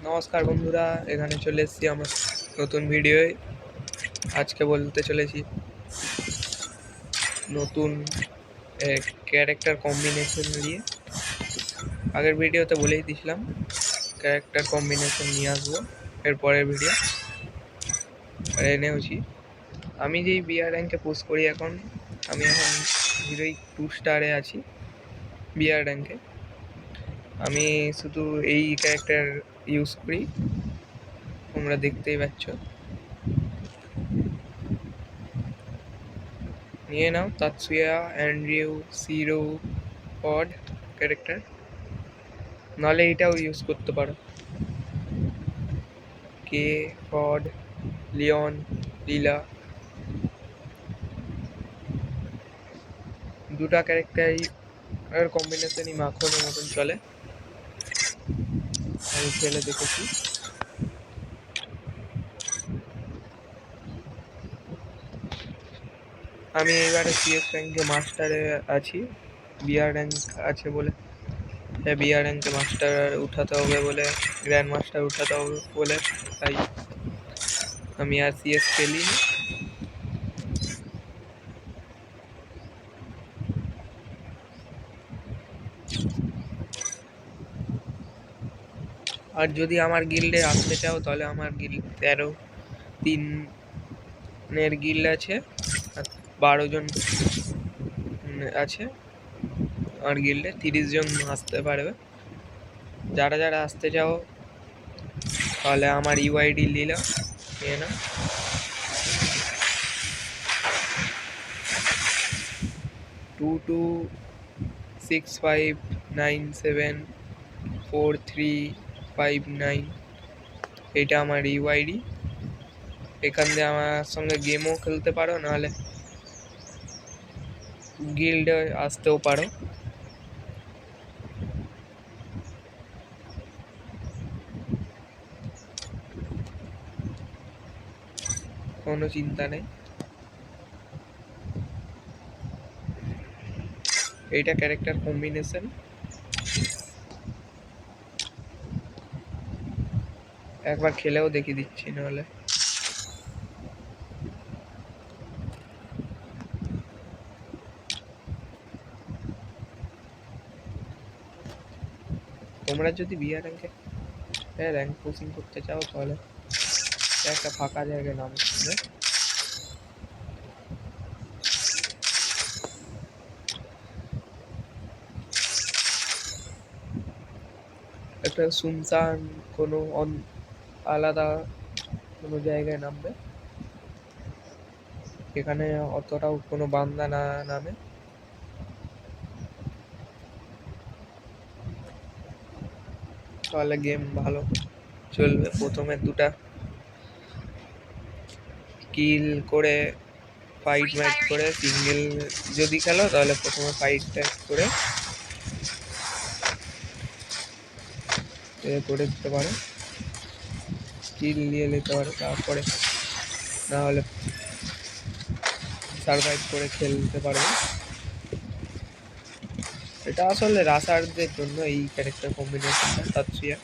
নমস্কার বন্ধুরা, এখানে চলে এসেছি আমার নতুন ভিডিওয়। আজকে বলতে চলেছি নতুন ক্যারেক্টার কম্বিনেশন নিয়ে। আগের ভিডিওতে বলেই দিয়েছিলাম ক্যারেক্টার কম্বিনেশন নিয়ে আসবো এর পরের ভিডিও, আর এনেওছি। আমি যেই বিআর র্যাঙ্কে পুশ করি এখন আমি হিরোইক 2 স্টারে আছি বিআর র্যাঙ্কে। আমি শুধু এই ক্যারেক্টার ইউজ করি, তোমরা দেখতেই পাচ্ছ। নিয়ে নাও তাৎসুয়া, অ্যান্ড্রিউ, সিরো, পড ক্যারেক্টার, নাহলে এটাও ইউজ করতে পারো। কে, পড, লিওন, লীলা, দুটা ক্যারেক্টারই আর কম্বিনেশনই মাখনের মতন চলে, আমি খেলে দেখেছি। আমি এবারে সিএস র্যাঙ্কে মাস্টারে আছি, বিআর র্যাঙ্ক আছে বলে। হ্যাঁ, বিআর র্যাঙ্কে মাস্টার উঠাতে হবে বলে, গ্র্যান্ড মাস্টার উঠাতে হবে বলে তাই আমি আর সিএস খেলি। আর যদি আমার গিল্ডে আসতে চাও তাহলে আমার গিল্ড 13-3 গিল্ড আছে, আর 12 জন আছে আমার গিল্ডে। 30 জন আসতে পারবে। যারা যারা আসতে চাও তাহলে আমার ইউআইডি নিলাম, নিয়ে না 2265974359, এটা আমার ইউআইডি। এখান দিয়ে আমার সঙ্গে গেমও খেলতে পারো, নাহলে গিল্ডে আসতেও পারো। কোনো চিন্তা নেই। এইটা ক্যারেক্টার কম্বিনেশন, একবার খেলেও দেখিয়ে দিচ্ছি, নাহলে তোমরা যদি বিআর র্যাঙ্কে র্যাঙ্ক পুশিং করতে চাও তাহলে একটা ফাঁকা জায়গায় নাম করবে। একটা শুনশান কোনো আলাদা কোনো জায়গায় নামবে, এখানে অতটাও কোনো বান্দা না নামে। তাহলে গেম ভালো চলবে। প্রথমে 2টা কিল করে ফাইট ম্যাচ করে, সিঙ্গেল যদি খেলো তাহলে প্রথমে ফাইট ট্যাচ করে করে দিতে পারো, কিল নিয়ে নিতে পারো, তারপরে না হলে সার্ভাইভ করে খেলতে পারবে। এটা আসলে রাশারদের জন্য এই ক্যারেক্টার কম্বিনেশনটা তাৎসুয়া।